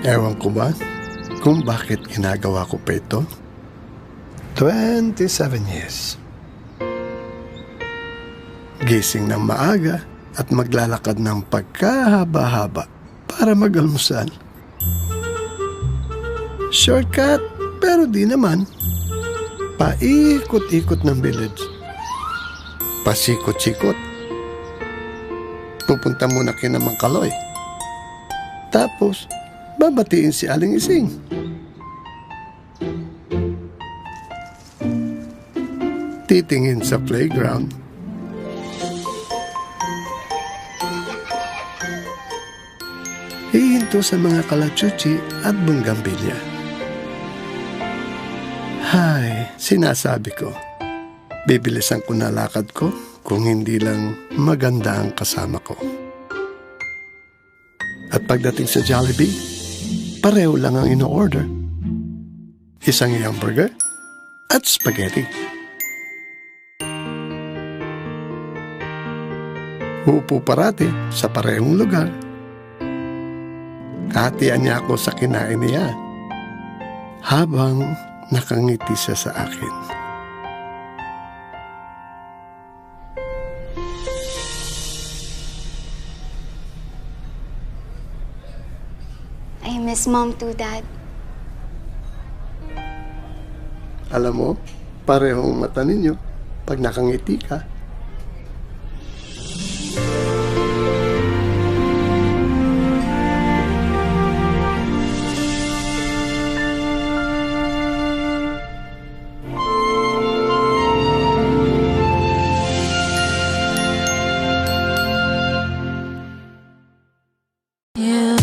Ewan ko ba kung bakit ginagawa ko pa ito? 27 years. Gising ng maaga at maglalakad ng pagkahaba-haba para mag-almusal. Shortcut, pero di naman. Paikot-ikot ng village. Pasikot-sikot. Pupunta muna kina Mang Kaloy. Tapos, babatiin si Aling Ising. Titingin sa playground. Hihinto sa mga kalachuchi at bunggambilya. Hay, sinasabi ko, bibilisan ko na lakad ko kung hindi lang maganda ang kasama ko. At pagdating sa Jollibee, pareho lang ang ino-order. Isang hamburger at spaghetti. Upo parati sa parehong lugar. Kahatian niya ako sa kinain niya habang nakangiti siya sa akin. I miss Mom too, Dad. Alam mo, parehong mata ninyo pag nakangiti ka. You